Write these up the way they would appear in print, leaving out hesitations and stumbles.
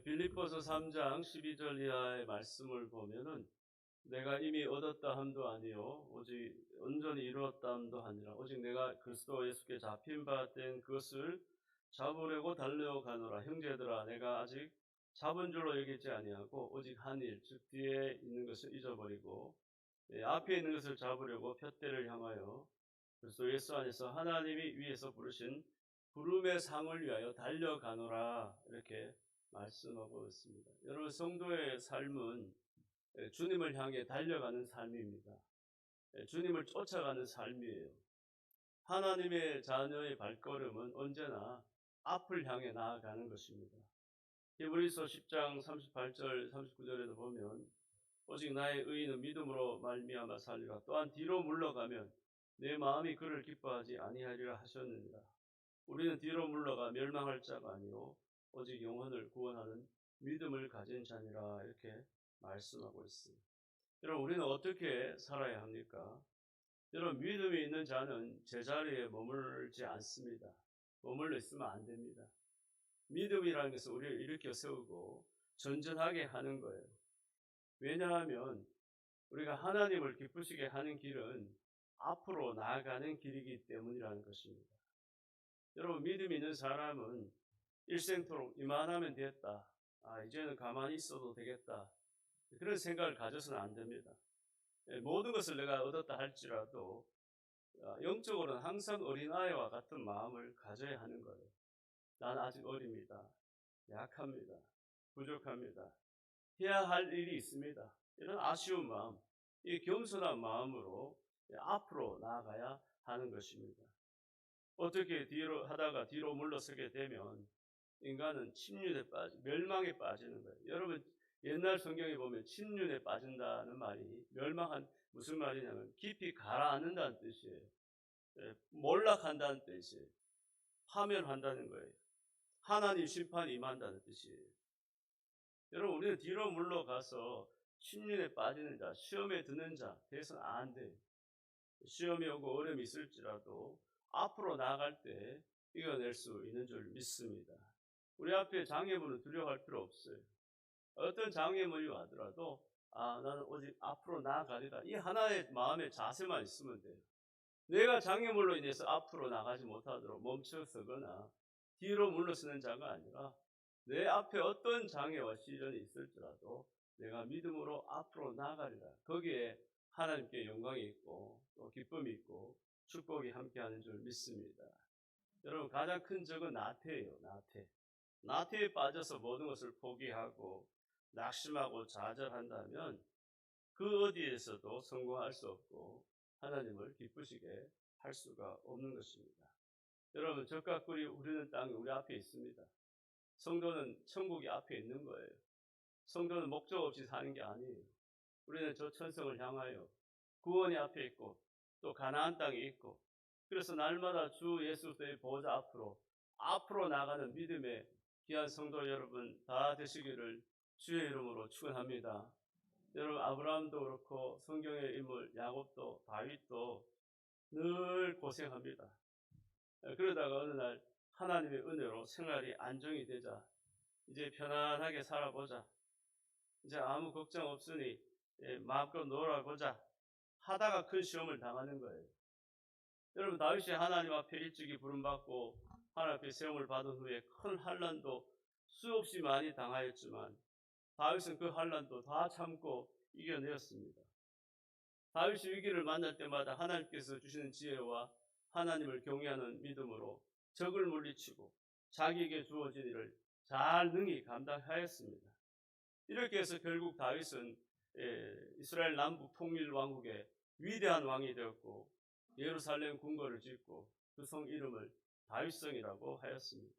빌립보서 3장 12절 이하의 말씀을 보면은 내가 이미 얻었다 함도 아니요 오직 온전히 이루었다 함도 아니라 오직 내가 그리스도 예수께 잡힌 바 된 그것을 잡으려고 달려가노라. 형제들아, 내가 아직 잡은 줄로 여기지 아니하고 오직 한 일, 즉 뒤에 있는 것을 잊어버리고 앞에 있는 것을 잡으려고 푯대를 향하여 그리스도 예수 안에서 하나님이 위에서 부르신 부름의 상을 위하여 달려가노라. 이렇게 말씀하고 있습니다. 여러분, 성도의 삶은 주님을 향해 달려가는 삶입니다. 주님을 쫓아가는 삶이에요. 하나님의 자녀의 발걸음은 언제나 앞을 향해 나아가는 것입니다. 히브리서 10장 38절 39절에도 보면 오직 나의 의인은 믿음으로 말미암아 살리라. 또한 뒤로 물러가면 내 마음이 그를 기뻐하지 아니하리라 하셨느니라. 우리는 뒤로 물러가 멸망할 자가 아니요 오직 영혼을 구원하는 믿음을 가진 자니라. 이렇게 말씀하고 있습니다. 여러분, 우리는 어떻게 살아야 합니까? 여러분, 믿음이 있는 자는 제자리에 머물지 않습니다. 머물러 있으면 안 됩니다. 믿음이라는 것은 우리를 일으켜 세우고 전전하게 하는 거예요. 왜냐하면 우리가 하나님을 기쁘시게 하는 길은 앞으로 나아가는 길이기 때문이라는 것입니다. 여러분, 믿음 있는 사람은 일생토록 이만하면 됐다. 이제는 가만히 있어도 되겠다. 그런 생각을 가져서는 안 됩니다. 모든 것을 내가 얻었다 할지라도 영적으로는 항상 어린아이와 같은 마음을 가져야 하는 거예요. 난 아직 어립니다. 약합니다. 부족합니다. 해야 할 일이 있습니다. 이런 아쉬운 마음, 이 겸손한 마음으로 앞으로 나아가야 하는 것입니다. 어떻게 뒤로 하다가 뒤로 물러서게 되면 인간은 침륜에 멸망에 빠지는 거예요. 여러분, 옛날 성경에 보면 침륜에 빠진다는 말이 멸망한 무슨 말이냐면 깊이 가라앉는다는 뜻이에요. 몰락한다는 뜻이에요. 파멸한다는 거예요. 하나님 심판이 임한다는 뜻이에요. 여러분, 우리는 뒤로 물러가서 침륜에 빠지는 자, 시험에 드는 자 돼서는 안 돼요. 시험이 오고 어려움이 있을지라도 앞으로 나아갈 때 이겨낼 수 있는 줄 믿습니다. 우리 앞에 장애물은 두려워할 필요 없어요. 어떤 장애물이 와더라도 나는 오직 앞으로 나아가리라. 이 하나의 마음의 자세만 있으면 돼요. 내가 장애물로 인해서 앞으로 나가지 못하도록 멈춰서거나 뒤로 물러서는 자가 아니라 내 앞에 어떤 장애와 시련이 있을지라도 내가 믿음으로 앞으로 나아가리라. 거기에 하나님께 영광이 있고 또 기쁨이 있고 축복이 함께하는 줄 믿습니다. 여러분, 가장 큰 적은 나태예요. 나태에 빠져서 모든 것을 포기하고 낙심하고 좌절한다면 그 어디에서도 성공할 수 없고 하나님을 기쁘시게 할 수가 없는 것입니다. 여러분, 적과 꿀이 흐르는 땅이 우리 앞에 있습니다. 성도는 천국이 앞에 있는 거예요. 성도는 목적 없이 사는 게 아니에요. 우리는 저 천성을 향하여 구원이 앞에 있고 또 가나안 땅이 있고 그래서 날마다 주 예수 그리스도의 보좌 앞으로 나가는 믿음의 귀한 성도 여러분 다 되시기를 주의 이름으로 축원합니다. 여러분, 아브라함도 그렇고 성경의 인물 야곱도 다윗도 늘 고생합니다. 그러다가 어느 날 하나님의 은혜로 생활이 안정이 되자 이제 편안하게 살아보자. 이제 아무 걱정 없으니 마음껏 놀아보자 하다가 큰 시험을 당하는 거예요. 여러분, 다윗이 하나님 앞에 일찍이 부름받고 하나님 앞에 세움을 받은 후에 큰 환난도 수없이 많이 당하였지만 다윗은 그 환난도 다 참고 이겨내었습니다. 다윗이 위기를 만날 때마다 하나님께서 주시는 지혜와 하나님을 경외하는 믿음으로 적을 물리치고 자기에게 주어진 일을 잘 능히 감당하였습니다. 이렇게 해서 결국 다윗은 이스라엘 남북 통일 왕국의 위대한 왕이 되었고 예루살렘 궁궐을 짓고 그 성 이름을 다윗성이라고 하였습니다.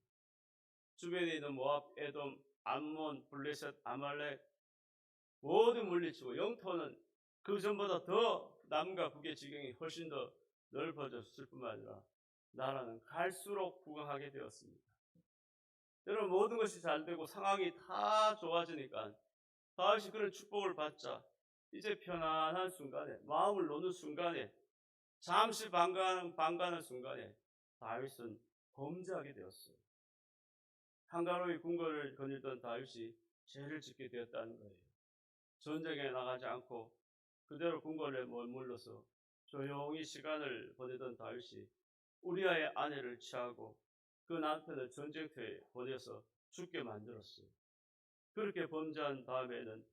주변에 있는 모압, 에돔, 암몬, 블레셋, 아말렉 모두 물리치고 영토는 그 전보다 더 남과 북의 지경이 훨씬 더 넓어졌을 뿐만 아니라 나라는 갈수록 부강하게 되었습니다. 여러분, 모든 것이 잘 되고 상황이 다 좋아지니까 다윗이 그런 축복을 받자 이제 편안한 순간에 마음을 놓는 순간에 잠시 방관하는 순간에 다윗은 범죄하게 되었어요. 한가로이 궁궐을 거닐던 다윗이 죄를 짓게 되었다는 거예요. 전쟁에 나가지 않고 그대로 궁궐에 머물러서 조용히 시간을 보내던 다윗이 우리아의 아내를 취하고 그 남편을 전쟁터에 보내서 죽게 만들었어요. 그렇게 범죄한 다음에는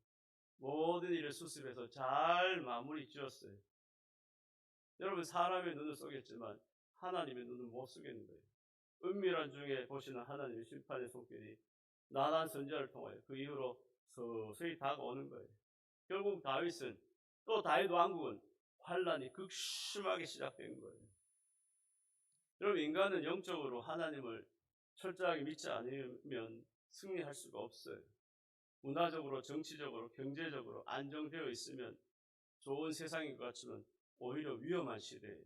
모든 일을 수습해서 잘 마무리 지었어요. 여러분, 사람의 눈은 쏘겠지만 하나님의 눈은 못 쏘겠는 거예요. 은밀한 중에 보시는 하나님의 심판의 손길이 나단 선지자를 통하여 그 이후로 서서히 다가오는 거예요. 결국 다윗은, 또 다윗 왕국은 환란이 극심하게 시작된 거예요. 여러분, 인간은 영적으로 하나님을 철저하게 믿지 않으면 승리할 수가 없어요. 문화적으로, 정치적으로, 경제적으로 안정되어 있으면 좋은 세상인 것 같지만 오히려 위험한 시대예요.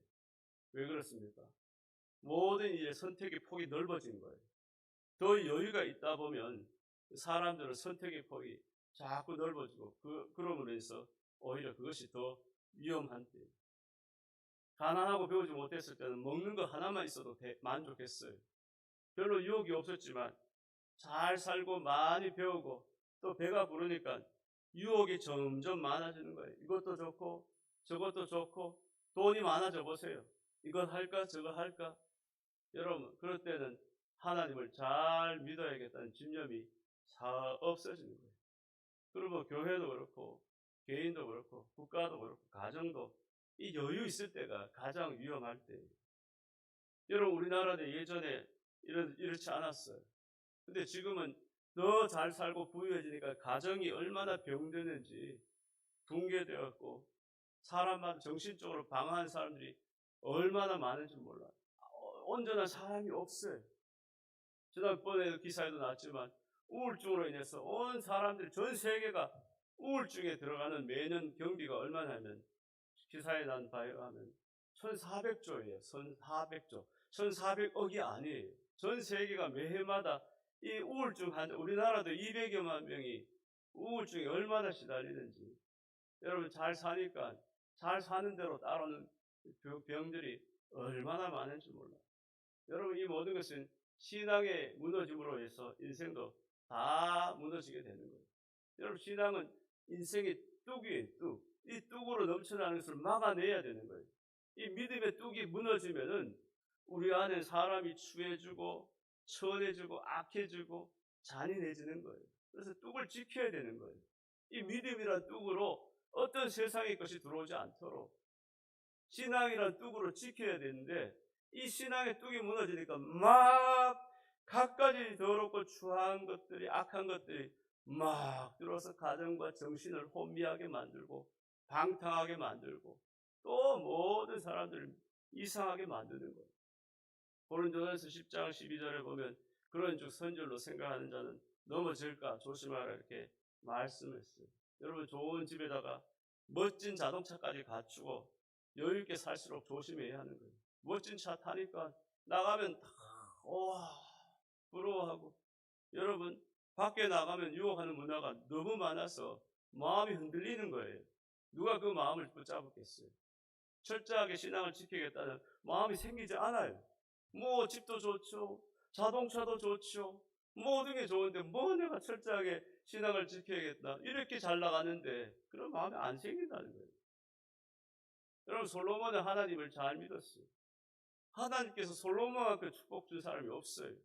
왜 그렇습니까? 모든 일의 선택의 폭이 넓어진 거예요. 더 여유가 있다 보면 사람들은 선택의 폭이 자꾸 넓어지고 그럼으로 해서 오히려 그것이 더 위험한 때예요. 가난하고 배우지 못했을 때는 먹는 거 하나만 있어도 만족했어요. 별로 유혹이 없었지만 잘 살고 많이 배우고 또 배가 부르니까 유혹이 점점 많아지는 거예요. 이것도 좋고 저것도 좋고 돈이 많아져 보세요. 이것 할까 저거 할까. 여러분, 그럴 때는 하나님을 잘 믿어야겠다는 집념이 없어지는 거예요. 그리고 교회도 그렇고 개인도 그렇고 국가도 그렇고 가정도 이 여유 있을 때가 가장 위험할 때예요. 여러분, 우리나라도 예전에 이렇지 않았어요. 근데 지금은 더 잘 살고 부유해지니까 가정이 얼마나 병드는지 붕괴되었고 사람마다 정신적으로 방황하는 사람들이 얼마나 많은지 몰라요. 온전한 사람이 없어요. 지난번에 기사에도 나왔지만 우울증으로 인해서 온 사람들이 전 세계가 우울증에 들어가는 매년 경비가 얼마냐면 기사에 난 바에 하면 1400조예요. 1400조. 1400억이 아니에요. 전 세계가 매해마다 이 우울증 환자, 우리나라도 200여만 명이 우울증에 얼마나 시달리는지. 여러분, 잘 사니까 잘 사는 대로 따라오는 병들이 얼마나 많은지 몰라요. 여러분, 이 모든 것은 신앙의 무너짐으로 해서 인생도 다 무너지게 되는 거예요. 여러분, 신앙은 인생의 뚝이에요, 뚝. 이 뚝으로 넘쳐나는 것을 막아내야 되는 거예요. 이 믿음의 뚝이 무너지면은 우리 안에 사람이 추해지고 천해지고 악해지고 잔인해지는 거예요. 그래서 뚝을 지켜야 되는 거예요. 이 믿음이란 뚝으로 어떤 세상의 것이 들어오지 않도록 신앙이란 뚝으로 지켜야 되는데 이 신앙의 뚝이 무너지니까 막 갖가지 더럽고 추한 것들이, 악한 것들이 막 들어서 가정과 정신을 혼미하게 만들고 방탕하게 만들고 또 모든 사람들을 이상하게 만드는 거예요. 고린도전서 10장 12절에 보면 그런 즉 선절로 생각하는 자는 넘어질까 조심하라 이렇게 말씀했어요. 여러분, 좋은 집에다가 멋진 자동차까지 갖추고 여유 있게 살수록 조심해야 하는 거예요. 멋진 차 타니까 나가면 다 부러워하고, 여러분, 밖에 나가면 유혹하는 문화가 너무 많아서 마음이 흔들리는 거예요. 누가 그 마음을 붙잡았겠어요? 철저하게 신앙을 지키겠다는 마음이 생기지 않아요. 뭐 집도 좋죠, 자동차도 좋죠, 모든 게 좋은데 뭐 내가 철저하게 신앙을 지켜야겠다 이렇게 잘 나가는데 그런 마음이 안 생긴다는 거예요. 여러분, 솔로몬은 하나님을 잘 믿었어요. 하나님께서 솔로몬한테 축복 준 사람이 없어요.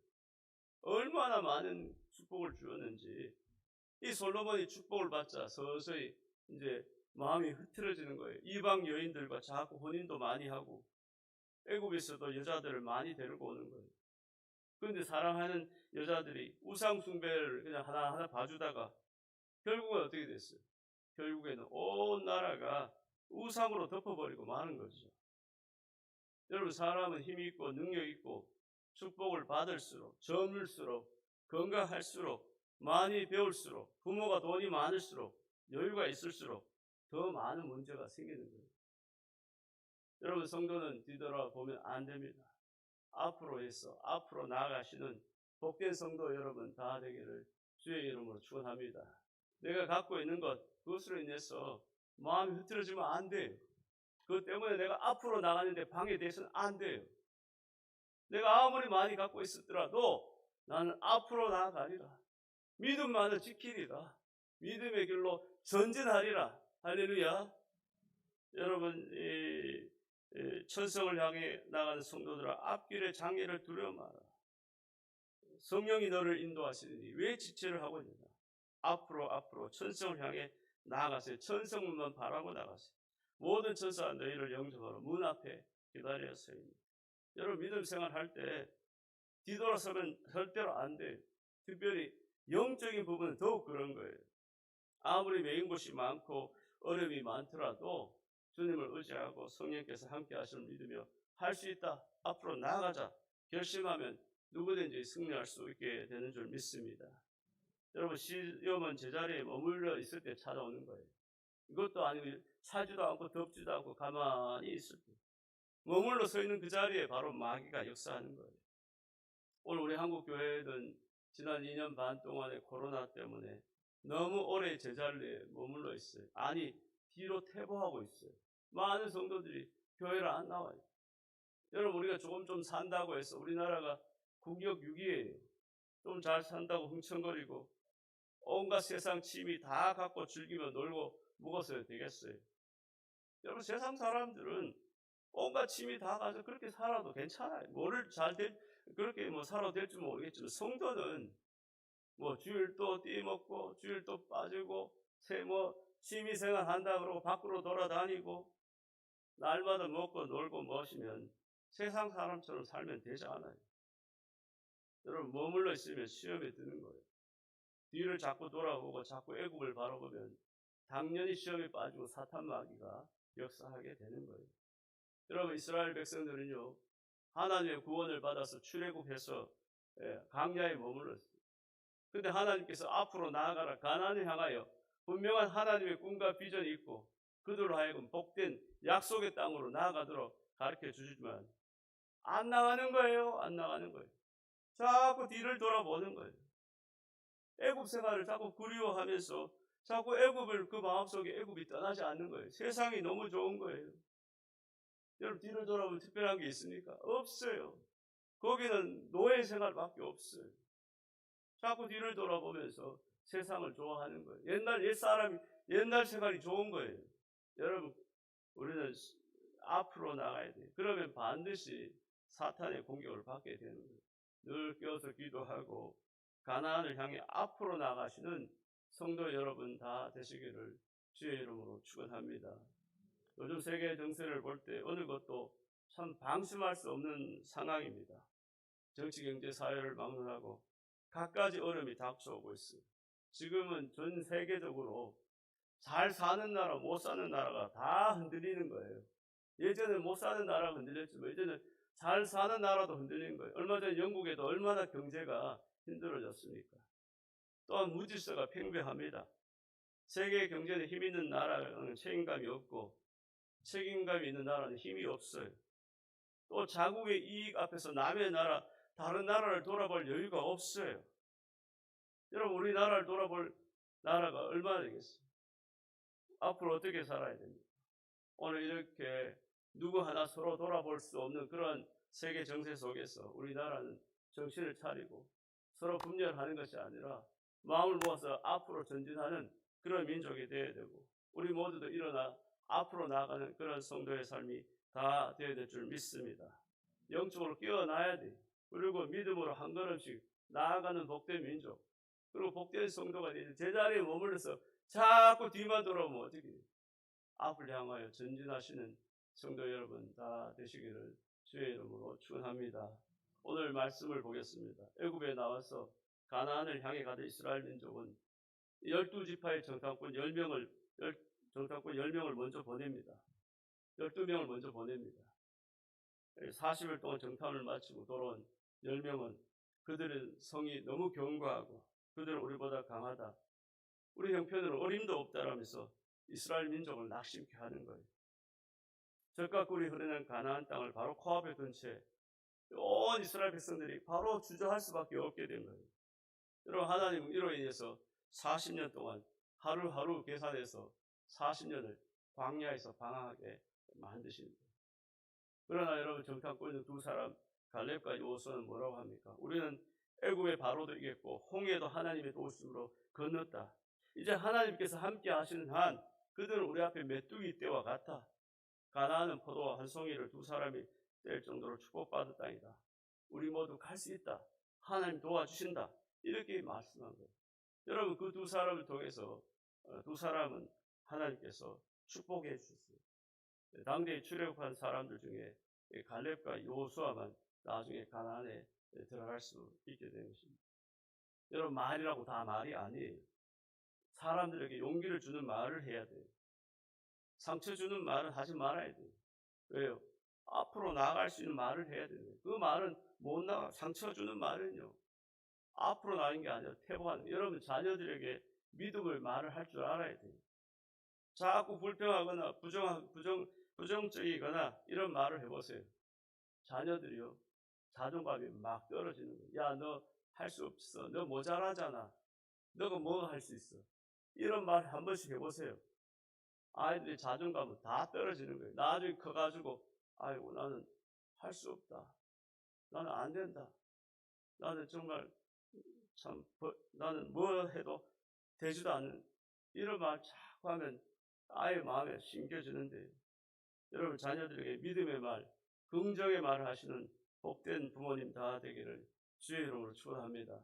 얼마나 많은 축복을 주었는지. 이 솔로몬이 축복을 받자 서서히 이제 마음이 흐트러지는 거예요. 이방 여인들과 자꾸 혼인도 많이 하고 애굽에서도 여자들을 많이 데리고 오는 거예요. 그런데 사랑하는 여자들이 우상 숭배를 그냥 하나하나 봐주다가 결국은 어떻게 됐어요? 결국에는 온 나라가 우상으로 덮어버리고 마는 거죠. 여러분, 사람은 힘이 있고 능력 있고 축복을 받을수록, 젊을수록, 건강할수록, 많이 배울수록, 부모가 돈이 많을수록, 여유가 있을수록 더 많은 문제가 생기는 거예요. 여러분, 성도는 뒤돌아보면 안 됩니다. 앞으로 해서 앞으로 나아가시는 복된 성도 여러분 다 되기를 주의 이름으로 축원합니다. 내가 갖고 있는 것, 그것으로 인해서 마음이 흐트러지면 안 돼요. 그것 때문에 내가 앞으로 나가는데 방해돼서는 안 돼요. 내가 아무리 많이 갖고 있었더라도 나는 앞으로 나아가리라. 믿음만을 지키리라. 믿음의 길로 전진하리라. 할렐루야. 여러분, 천성을 향해 나가는 성도들아, 앞길의 장애를 두려워 마라. 성령이 너를 인도하시니 왜 지체를 하고 있느냐. 앞으로 천성을 향해 나아가세요. 천성문만 바라고 나가세요. 모든 천사가 너희를 영접하러 문 앞에 기다려 서 있는. 여러분, 믿음 생활할 때 뒤돌아서면 절대로 안 돼요. 특별히 영적인 부분은 더욱 그런 거예요. 아무리 매인 곳이 많고 어려움이 많더라도 주님을 의지하고 성령께서 함께 하시는 믿으며 할 수 있다. 앞으로 나아가자. 결심하면 누구든지 승리할 수 있게 되는 줄 믿습니다. 여러분, 시험은 제자리에 머물러 있을 때 찾아오는 거예요. 이것도 아니고 차지도 않고 덥지도 않고 가만히 있을 때 머물러 서 있는 그 자리에 바로 마귀가 역사하는 거예요. 오늘 우리 한국 교회는 지난 2년 반 동안의 코로나 때문에 너무 오래 제자리에 머물러 있어요. 아니, 뒤로 퇴보하고 있어요. 많은 성도들이 교회를 안 나와요. 여러분, 우리가 조금 좀 산다고 해서 우리나라가 국력유기예요. 좀 잘 산다고 흥청거리고 온갖 세상 취미 다 갖고 즐기며 놀고 묵었어야 되겠어요. 여러분, 세상 사람들은 온갖 취미 다 가지고 그렇게 살아도 괜찮아요. 그렇게 살아도 될지 모르겠지만, 성도는 주일도 띠먹고 주일도 빠지고 취미생활 한다 그러고 밖으로 돌아다니고 날마다 먹고 놀고 마시면 세상 사람처럼 살면 되지 않아요. 여러분, 머물러 있으면 시험에 드는 거예요. 뒤를 자꾸 돌아보고 자꾸 애굽을 바라보면 당연히 시험에 빠지고 사탄 마귀가 역사하게 되는 거예요. 여러분, 이스라엘 백성들은요, 하나님의 구원을 받아서 출애굽해서 광야에 머물렀어요. 근데 하나님께서 앞으로 나아가라, 가나안을 향하여 분명한 하나님의 꿈과 비전이 있고 그들로 하여금 복된 약속의 땅으로 나아가도록 가르쳐 주지만 안 나가는 거예요. 안 나가는 거예요. 자꾸 뒤를 돌아보는 거예요. 애굽 생활을 자꾸 그리워하면서 자꾸 애굽을 그 마음속에 애굽이 떠나지 않는 거예요. 세상이 너무 좋은 거예요. 여러분, 뒤를 돌아보면 특별한 게 있습니까? 없어요. 거기는 노예 생활밖에 없어요. 자꾸 뒤를 돌아보면서 세상을 좋아하는 거예요. 옛날 생활이 좋은 거예요. 여러분, 우리는 앞으로 나가야 돼요. 그러면 반드시 사탄의 공격을 받게 되는 거예요. 늘 깨어서 기도하고 가나안을 향해 앞으로 나가시는 성도 여러분 다 되시기를 주의 이름으로 축원합니다. 요즘 세계 정세를 볼 때 어느 것도 참 방심할 수 없는 상황입니다. 정치, 경제, 사회를 막론하고 갖가지 어려움이 닥쳐오고 있어요. 지금은 전 세계적으로 잘 사는 나라, 못 사는 나라가 다 흔들리는 거예요. 예전에 못 사는 나라가 흔들렸지만 이제는 잘 사는 나라도 흔들리는 거예요. 얼마 전 영국에도 얼마나 경제가 힘들어졌습니까? 또한 무질서가 팽배합니다. 세계 경제에 힘 있는 나라는 책임감이 없고 책임감이 있는 나라는 힘이 없어요. 또 자국의 이익 앞에서 남의 나라, 다른 나라를 돌아볼 여유가 없어요. 여러분, 우리나라를 돌아볼 나라가 얼마나 되겠어요? 앞으로 어떻게 살아야 됩니까? 오늘 이렇게 누구 하나 서로 돌아볼 수 없는 그런 세계 정세 속에서 우리나라는 정신을 차리고 서로 분열하는 것이 아니라 마음을 모아서 앞으로 전진하는 그런 민족이 되어야 되고, 우리 모두도 일어나 앞으로 나아가는 그런 성도의 삶이 다 되어야 될 줄 믿습니다. 영적으로 깨어나야 돼. 그리고 믿음으로 한 걸음씩 나아가는 복된 민족, 그리고 복된 성도가 되지, 제자리에 머물러서 자꾸 뒤만 돌아보면 어떻게 돼요? 앞을 향하여 전진하시는 성도 여러분 다 되시기를 주의 이름으로 축원합니다. 오늘 말씀을 보겠습니다. 애굽에 나와서 가나안을 향해 가던 이스라엘 민족은 12지파의 정탐꾼 10명을 먼저 보냅니다. 12명을 먼저 보냅니다. 40일 동안 정탐을 마치고 돌아온 10명은 그들의 성이 너무 견고하고 그들은 우리보다 강하다, 우리 형편으로 어림도 없다라면서 이스라엘 민족을 낙심케 하는 거예요. 젖과 꿀이 흐르는 가나안 땅을 바로 코앞에 둔 채 온 이스라엘 백성들이 바로 주저할 수밖에 없게 된 거예요. 여러분, 하나님은 이로 인해서 40년 동안 하루하루 계산해서 40년을 광야에서 방황하게 만드신 거예요. 그러나 여러분, 정탐꾼 두 사람 갈렙과 요호수아는 뭐라고 합니까? 우리는 애굽의 바로도 이겼고 홍해도 하나님의 도우심으로 건넜다. 이제 하나님께서 함께 하시는 한 그들은 우리 앞에 메뚜기 떼와 같아. 가나안은 포도와 한 송이를 두 사람이 뗄 정도로 축복받은 땅이다. 우리 모두 갈 수 있다. 하나님 도와주신다. 이렇게 말씀한 거예요. 여러분, 그 두 사람을 통해서 두 사람은 하나님께서 축복해 주셨어요. 당대에 출애굽한 사람들 중에 갈렙과 여호수아만 나중에 가나안에 들어갈 수 있게 된 것입니다. 여러분, 말이라고 다 말이 아니에요. 사람들에게 용기를 주는 말을 해야 돼요. 상처 주는 말은 하지 말아야 돼요. 왜요? 앞으로 나아갈 수 있는 말을 해야 돼요. 그 말은 못 나가. 상처 주는 말은요, 앞으로 나가는 게 아니라 퇴보하는. 여러분, 자녀들에게 믿음을 말을 할 줄 알아야 돼요. 자꾸 불평하거나 부정적이거나 이런 말을 해보세요. 자녀들이요, 자존감이 막 떨어지는 거예요. 야, 너 할 수 없어. 너 모자라잖아. 너가 뭐 할 수 있어. 이런 말 한 번씩 해보세요. 아이들의 자존감은 다 떨어지는 거예요. 나중에 커가지고, 아이고, 나는 할 수 없다. 나는 안 된다. 나는 정말 나는 뭐 해도 되지도 않는 이런 말 자꾸 하면 아이의 마음에 심겨지는데, 여러분, 자녀들에게 믿음의 말, 긍정의 말을 하시는 복된 부모님 다 되기를 주의 이름으로 축원합니다.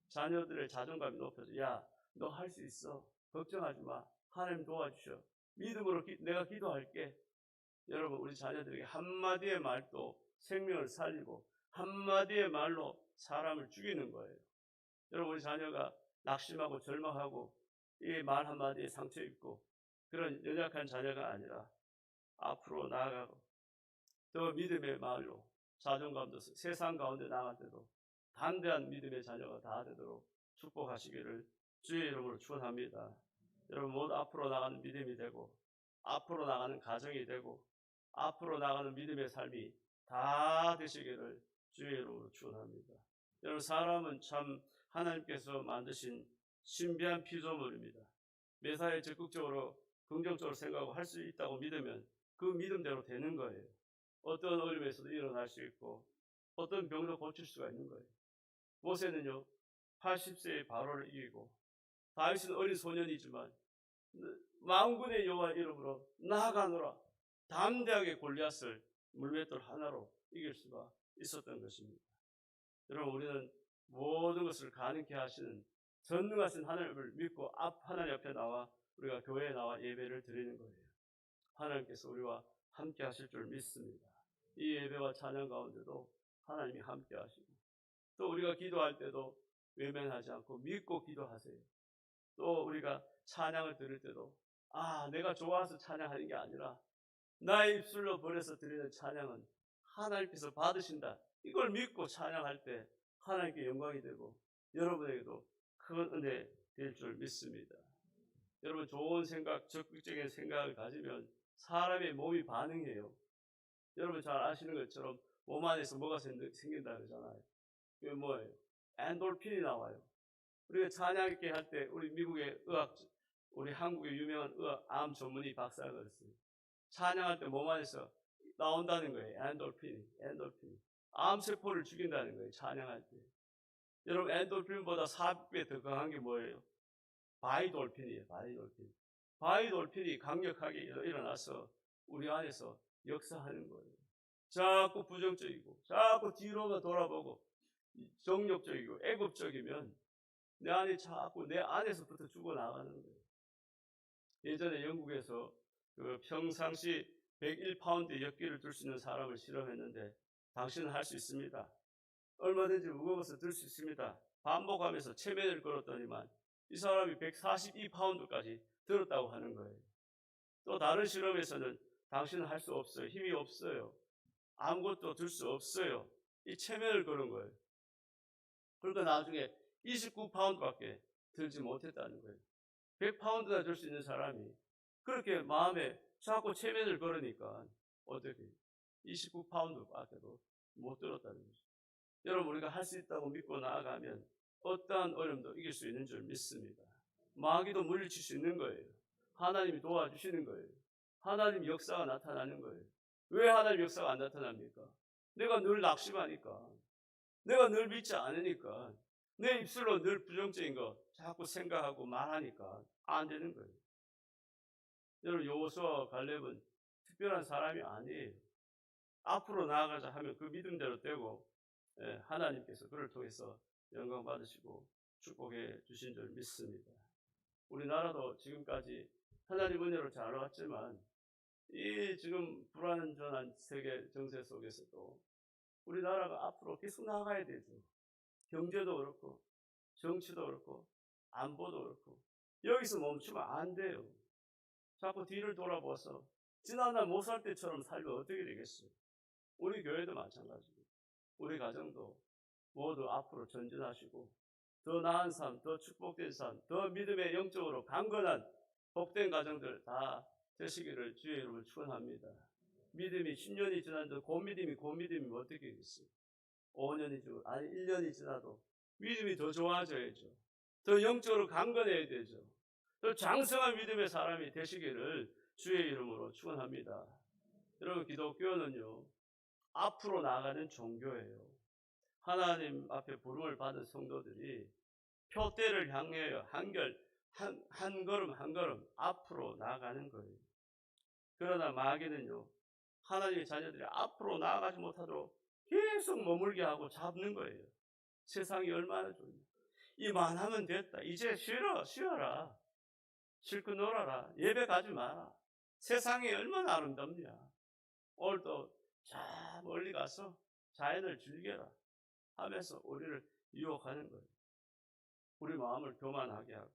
자녀들의 자존감이 높여져. 야, 너 할 수 있어. 걱정하지 마. 하나님 도와주셔. 믿음으로 내가 기도할게. 여러분, 우리 자녀들에게 한마디의 말도 생명을 살리고 한마디의 말로 사람을 죽이는 거예요. 여러분, 우리 자녀가 낙심하고 절망하고 이 말 한마디에 상처 입고 그런 연약한 자녀가 아니라 앞으로 나아가고 또 믿음의 말로 자존감도 세상 가운데 나갈 때도 담대한 믿음의 자녀가 다 되도록 축복하시기를 주의 이름으로 축원합니다. 여러분, 모두 앞으로 나가는 믿음이 되고 앞으로 나가는 가정이 되고 앞으로 나가는 믿음의 삶이 다 되시기를 주의 이름으로 축원합니다. 여러분, 사람은 참 하나님께서 만드신 신비한 피조물입니다. 매사에 적극적으로 긍정적으로 생각하고 할 수 있다고 믿으면 그 믿음대로 되는 거예요. 어떤 어려움에서도 일어날 수 있고 어떤 병도 고칠 수가 있는 거예요. 모세는요, 80세의 바로를 이기고 다윗은 어린 소년이지만 만군의 여호와 이름으로 나아가노라 담대하게 골리앗을 물맷돌 하나로 이길 수가 있었던 것입니다. 여러분, 우리는 모든 것을 가능케 하시는 전능하신 하나님을 믿고 하나님 앞에 나와 우리가 교회에 나와 예배를 드리는 거예요. 하나님께서 우리와 함께 하실 줄 믿습니다. 이 예배와 찬양 가운데도 하나님이 함께 하시고 또 우리가 기도할 때도 외면하지 않고 믿고 기도하세요. 또 우리가 찬양을 드릴 때도 내가 좋아서 찬양하는 게 아니라 나의 입술로 버려서 드리는 찬양은 하나님께서 받으신다. 이걸 믿고 찬양할 때 하나님께 영광이 되고 여러분에게도 큰 은혜 될 줄 믿습니다. 여러분, 좋은 생각, 적극적인 생각을 가지면 사람의 몸이 반응해요. 여러분 잘 아시는 것처럼 몸 안에서 뭐가 생긴다 그러잖아요. 그게 뭐예요? 엔돌핀이 나와요. 우리가 찬양하게 할 때 우리 미국의 우리 한국의 유명한 암 전문의 박사가 그랬어요. 찬양할 때 몸 안에서 나온다는 거예요. 엔돌핀이. 암세포를 죽인다는 거예요. 찬양할 때. 여러분, 엔돌핀보다 400배 더 강한 게 뭐예요? 바이돌핀이에요. 바이돌핀이 강력하게 일어나서 우리 안에서 역사하는 거예요. 자꾸 부정적이고 자꾸 뒤로만 돌아보고 정욕적이고 애국적이면 내 안에 자꾸 내 안에서부터 죽어나가는 거예요. 예전에 영국에서 평상시 101파운드 역기를 들 수 있는 사람을 실험했는데 당신은 할 수 있습니다. 얼마든지 무거운 것을 들 수 있습니다. 반복하면서 체면을 걸었더니만 이 사람이 142파운드까지 들었다고 하는 거예요. 또 다른 실험에서는 당신은 할 수 없어요. 힘이 없어요. 아무것도 들 수 없어요. 이 체면을 거는 거예요. 그러니까 나중에 29파운드밖에 들지 못했다는 거예요. 100파운드나 들 수 있는 사람이 그렇게 마음에 자꾸 체면을 걸으니까 어떻게 29파운드밖에도 못 들었다는 거죠. 여러분, 우리가 할 수 있다고 믿고 나아가면 어떠한 어려움도 이길 수 있는 줄 믿습니다. 마귀도 물리칠 수 있는 거예요. 하나님이 도와주시는 거예요. 하나님 역사가 나타나는 거예요. 왜 하나님 역사가 안 나타납니까? 내가 늘 낙심하니까. 내가 늘 믿지 않으니까 내 입술로 늘 부정적인 거 자꾸 생각하고 말하니까 안 되는 거예요. 여러분 여호수아와 갈렙은 특별한 사람이 아니에요. 앞으로 나아가자 하면 그 믿음대로 되고 하나님께서 그를 통해서 영광 받으시고 축복해 주신 줄 믿습니다. 우리나라도 지금까지 하나님 은혜로 잘 왔지만 이 지금 불안전한 세계 정세 속에서도 우리나라가 앞으로 계속 나아가야 되죠. 경제도 그렇고 정치도 그렇고 안보도 그렇고 여기서 멈추면 안 돼요. 자꾸 뒤를 돌아보아서 지난날 못 살 때처럼 살면 어떻게 되겠어요? 우리 교회도 마찬가지고 우리 가정도 모두 앞으로 전진하시고 더 나은 삶, 더 축복된 삶, 더 믿음의 영적으로 강건한 복된 가정들 다 되시기를 주의 이름으로 축원합니다. 믿음이 10년이 지난도 고믿음이면 어떻게 되겠어요? 5년이 지나도 아니 1년이 지나도 믿음이 더 좋아져야죠. 더 영적으로 강건해야 되죠. 더 장성한 믿음의 사람이 되시기를 주의 이름으로 축원합니다. 여러분 기독교는요 앞으로 나아가는 종교예요. 하나님 앞에 부름을 받은 성도들이 표대를 향해 한 걸음 한 걸음 앞으로 나아가는 거예요. 그러나 마귀는요 하나님의 자녀들이 앞으로 나아가지 못하도록 계속 머물게 하고 잡는 거예요. 세상이 얼마나 좋냐. 이만하면 됐다. 이제 쉬어라. 실컷 놀아라. 예배 가지 마라. 세상이 얼마나 아름답냐. 오늘도 저 멀리 가서 자연을 즐겨라 하면서 우리를 유혹하는 거예요. 우리 마음을 교만하게 하고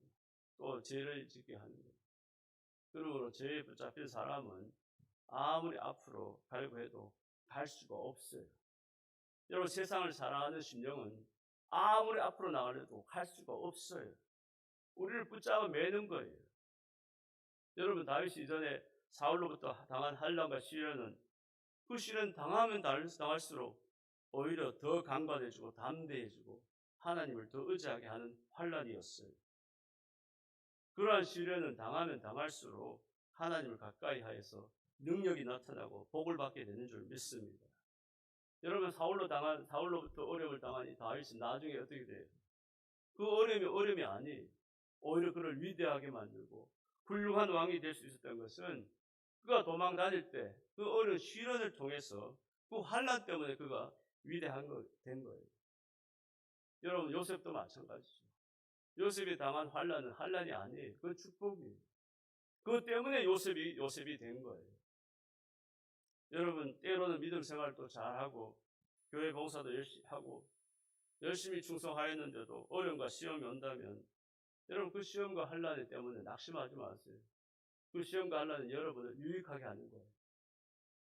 또 죄를 짓게 하는 거예요. 그러므로 죄에 붙잡힌 사람은 아무리 앞으로 가려고 해도 갈 수가 없어요. 여러분 세상을 사랑하는 심령은 아무리 앞으로 나가려도 갈 수가 없어요. 우리를 붙잡아 매는 거예요. 여러분 다윗이 이전에 사울로부터 당한 환난과 시련은 그 시련 당하면 당할수록 오히려 더 강건해지고 담대해지고 하나님을 더 의지하게 하는 환난이었어요. 그러한 시련은 당하면 당할수록 하나님을 가까이 하여서 능력이 나타나고 복을 받게 되는 줄 믿습니다. 여러분 사울로부터 어려움을 당한 이 다윗은 나중에 어떻게 돼요? 그 어려움이 아니 오히려 그를 위대하게 만들고 훌륭한 왕이 될 수 있었던 것은 그가 도망 다닐 때 그 어려운 시련을 통해서 그 환난 때문에 그가 위대한 된 거예요. 여러분 요셉도 마찬가지죠. 요셉이 당한 환난은 환난이 아니에요. 그건 축복이에요. 그것 때문에 요셉이 된 거예요. 여러분 때로는 믿음 생활도 잘하고 교회 봉사도 열심히 하고 열심히 충성하였는데도 어려움과 시험이 온다면 여러분 그 시험과 환난 때문에 낙심하지 마세요. 그 시험과 환난은 여러분을 유익하게 하는 거예요.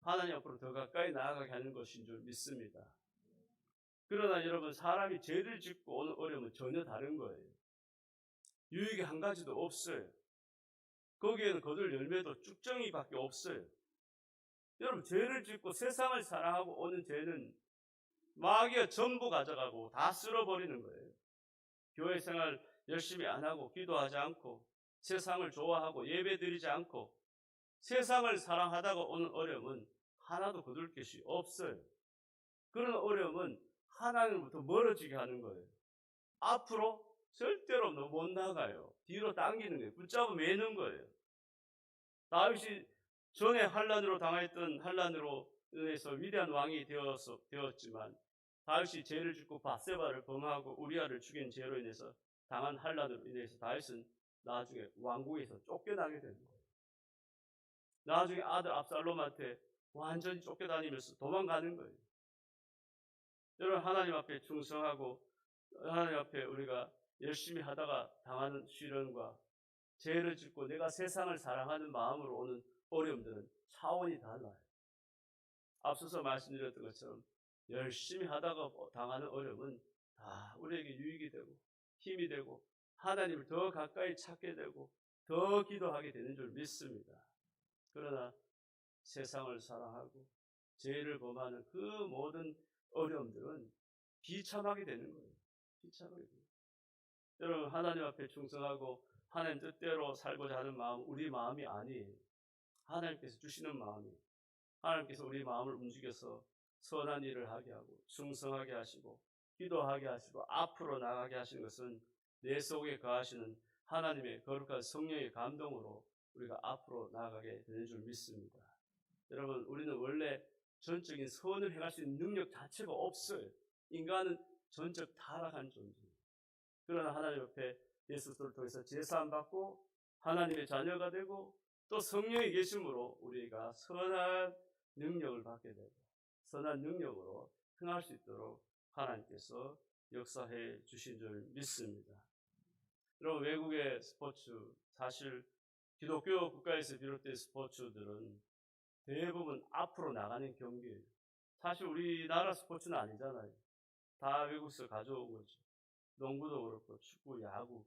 하나님 앞으로 더 가까이 나아가게 하는 것인 줄 믿습니다. 그러나 여러분 사람이 죄를 짓고 오는 어려움은 전혀 다른 거예요. 유익이 한 가지도 없어요. 거기에는 거둘 열매도 쭉정이밖에 없어요. 여러분 죄를 짓고 세상을 사랑하고 오는 죄는 마귀가 전부 가져가고 다 쓸어버리는 거예요. 교회 생활 열심히 안 하고 기도하지 않고 세상을 좋아하고 예배드리지 않고 세상을 사랑하다가 오는 어려움은 하나도 거둘 것이 없어요. 그런 어려움은 하나님부터 멀어지게 하는 거예요. 앞으로 절대로 못 나가요. 뒤로 당기는 거예요. 붙잡아 매는 거예요. 다윗이 전에 환난으로 당했던 환난으로 인해서 위대한 왕이 되었지만 다윗이 죄를 짓고 밧세바를 범하고 우리아를 죽인 죄로 인해서 당한 환난으로 인해서 다윗은 나중에 왕궁에서 쫓겨나게 되는 거예요. 나중에 아들 압살롬한테 완전히 쫓겨다니면서 도망가는 거예요. 여러분 하나님 앞에 충성하고 하나님 앞에 우리가 열심히 하다가 당하는 시련과 죄를 짓고 내가 세상을 사랑하는 마음으로 오는 어려움들은 차원이 달라요. 앞서서 말씀드렸던 것처럼 열심히 하다가 당하는 어려움은 다 우리에게 유익이 되고 힘이 되고 하나님을 더 가까이 찾게 되고 더 기도하게 되는 줄 믿습니다. 그러나 세상을 사랑하고 죄를 범하는 그 모든 어려움들은 비참하게 되는 거예요. 비참하게 돼요. 여러분 하나님 앞에 충성하고 하나님 뜻대로 살고자 하는 마음 우리 마음이 아니에요. 하나님께서 주시는 마음이에요. 하나님께서 우리 마음을 움직여서 선한 일을 하게 하고 충성하게 하시고 기도하게 하시고 앞으로 나가게 하시는 것은 내 속에 거하시는 하나님의 거룩한 성령의 감동으로 우리가 앞으로 나아가게 되는 줄 믿습니다. 여러분, 우리는 원래 전적인 선을 행할 수 있는 능력 자체가 없어요. 인간은 전적 타락한 존재입니다. 그러나 하나님 옆에 예수 그리스도를 통해서 제사함 받고 하나님의 자녀가 되고 또 성령이 계심으로 우리가 선한 능력을 받게 되고 선한 능력으로 행할 수 있도록 하나님께서 역사해 주신 줄 믿습니다. 여러분, 외국의 스포츠, 사실 기독교 국가에서 비롯된 스포츠들은 대부분 앞으로 나가는 경기예요. 사실 우리나라 스포츠는 아니잖아요. 다 외국에서 가져온 거죠. 농구도 그렇고 축구, 야구,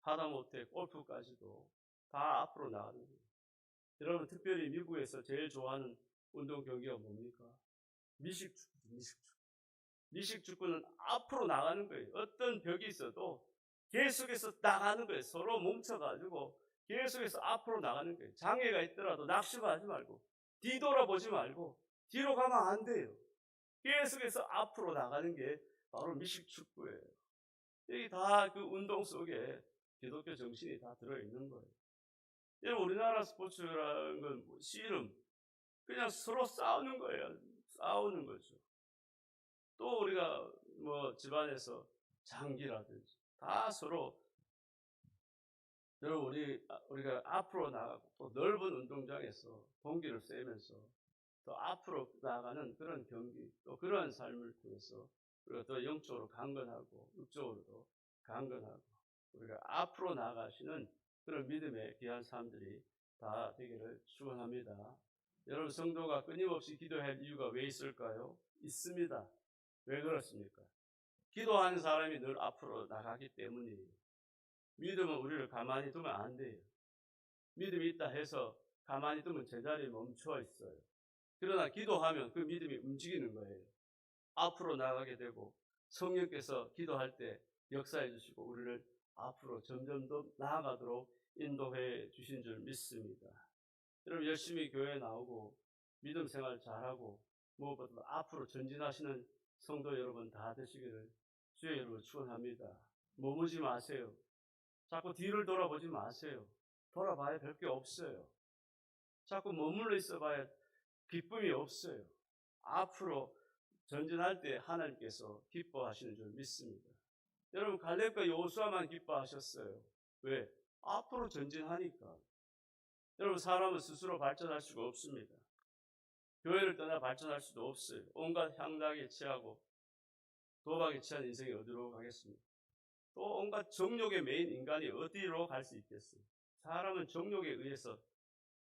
하다못해 골프까지도 다 앞으로 나가는 거예요. 여러분, 특별히 미국에서 제일 좋아하는 운동 경기가 뭡니까? 미식축구죠. 미식축구는 앞으로 나가는 거예요. 어떤 벽이 있어도 계속해서 나가는 거예요. 서로 뭉쳐가지고 계속해서 앞으로 나가는 거예요. 장애가 있더라도 낙심하지 말고 뒤돌아보지 말고 뒤로 가면 안 돼요. 계속해서 앞으로 나가는 게 바로 미식축구예요. 여기 다 그 운동 속에 기독교 정신이 다 들어있는 거예요. 여러분, 우리나라 스포츠라는 건 뭐 씨름, 그냥 서로 싸우는 거예요. 싸우는 거죠. 또 우리가 뭐 집안에서 장기라든지 다 서로 여러분 우리가 앞으로 나가고 또 넓은 운동장에서 동기를 쐬면서 더 앞으로 나가는 그런 경기 또 그런 삶을 통해서 우리가 더 영적으로 강건하고 육적으로도 강건하고 우리가 앞으로 나가시는 그런 믿음의 귀한 사람들이 다 되기를 축원합니다. 여러분, 성도가 끊임없이 기도할 이유가 왜 있을까요? 있습니다. 왜 그렇습니까? 기도하는 사람이 늘 앞으로 나가기 때문이에요. 믿음은 우리를 가만히 두면 안 돼요. 믿음이 있다 해서 가만히 두면 제자리에 멈춰 있어요. 그러나 기도하면 그 믿음이 움직이는 거예요. 앞으로 나가게 되고 성령께서 기도할 때 역사해 주시고 우리를 앞으로 점점 더 나아가도록 인도해 주신 줄 믿습니다. 여러분, 열심히 교회에 나오고 믿음 생활 잘하고 무엇보다 앞으로 전진하시는 성도 여러분 다 되시기를 주의 이름으로 축원합니다. 머무지 마세요. 자꾸 뒤를 돌아보지 마세요. 돌아봐야 별 게 없어요. 자꾸 머물러 있어봐야 기쁨이 없어요. 앞으로 전진할 때 하나님께서 기뻐하시는 줄 믿습니다. 여러분, 갈렙과 여호수아만 기뻐하셨어요. 왜? 앞으로 전진하니까. 여러분, 사람은 스스로 발전할 수가 없습니다. 교회를 떠나 발전할 수도 없어요. 온갖 향락에 취하고 도박에 취한 인생이 어디로 가겠습니까? 또 온갖 정욕에 매인 인간이 어디로 갈 수 있겠어요? 사람은 정욕에 의해서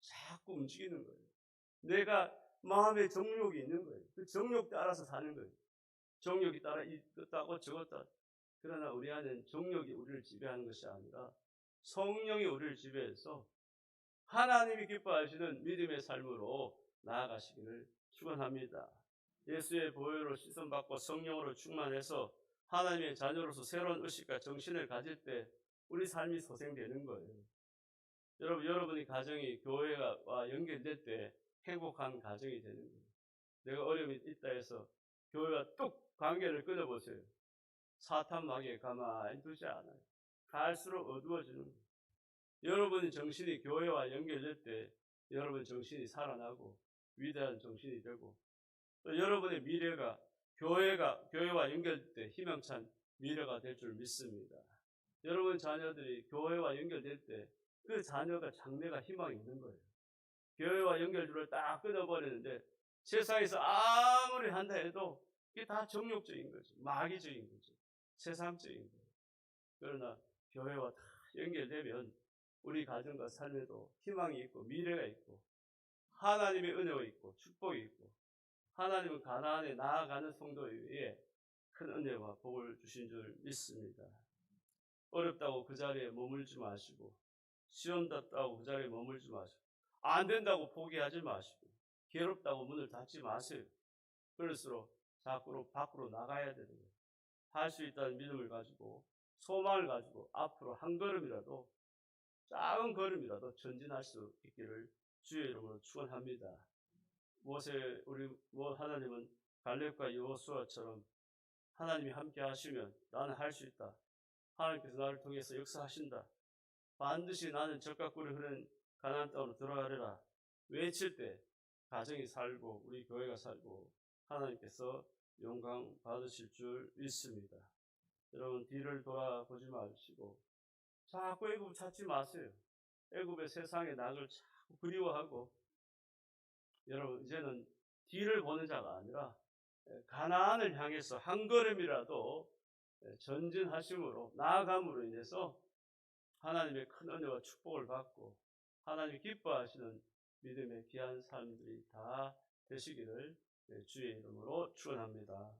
자꾸 움직이는 거예요. 내가 마음에 정욕이 있는 거예요. 그 정욕 따라서 사는 거예요. 정욕이 따라 이것도 저것도. 그러나 우리 안에는 정욕이 우리를 지배하는 것이 아니라 성령이 우리를 지배해서 하나님이 기뻐하시는 믿음의 삶으로 나아가시기를 축원합니다. 예수의 보혈로 씻음받고 성령으로 충만해서 하나님의 자녀로서 새로운 의식과 정신을 가질 때 우리 삶이 소생되는 거예요. 여러분의 가정이 교회와 연결될 때 행복한 가정이 되는 거예요. 내가 어려움이 있다 해서 교회와 뚝 관계를 끊어보세요. 사탄 마귀에 가만히 두지 않아요. 갈수록 어두워지는 거예요. 여러분의 정신이 교회와 연결될 때 여러분 정신이 살아나고 위대한 정신이 되고 또 여러분의 미래가 교회와 연결될 때 희망찬 미래가 될 줄 믿습니다. 여러분 자녀들이 교회와 연결될 때 그 자녀가 장래가 희망이 있는 거예요. 교회와 연결줄을 딱 끊어버리는데 세상에서 아무리 한다 해도 이게 다 정욕적인 거죠. 마귀적인 거죠. 세상적인 거예요. 그러나 교회와 다 연결되면 우리 가정과 삶에도 희망이 있고 미래가 있고 하나님의 은혜가 있고 축복이 있고 하나님은 가나안에 나아가는 성도에 큰 은혜와 복을 주신 줄 믿습니다. 어렵다고 그 자리에 머물지 마시고 시험 닫다고 그 자리에 머물지 마시고 안 된다고 포기하지 마시고 괴롭다고 문을 닫지 마세요. 그럴수록 자꾸로 밖으로 나가야 되는 거예요. 할 수 있다는 믿음을 가지고 소망을 가지고 앞으로 한 걸음이라도 작은 걸음이라도 전진할 수 있기를 주의 이름으로 축원합니다. 하나님은 갈렙과 여호수아처럼 하나님이 함께 하시면 나는 할 수 있다. 하나님께서 나를 통해서 역사하신다. 반드시 나는 적과 꿀이 흐르는 가나안 땅으로 들어가리라. 외칠 때 가정이 살고 우리 교회가 살고 하나님께서 영광 받으실 줄 믿습니다. 여러분 뒤를 돌아보지 마시고 자꾸 애굽 찾지 마세요. 애굽의 세상의 낙을 자꾸 그리워하고 여러분 이제는 뒤를 보는 자가 아니라 가나안을 향해서 한 걸음이라도 전진하심으로 나아감으로 인해서 하나님의 큰 은혜와 축복을 받고 하나님 기뻐하시는 믿음의 귀한 삶들이 다 되시기를 주의 이름으로 축원합니다.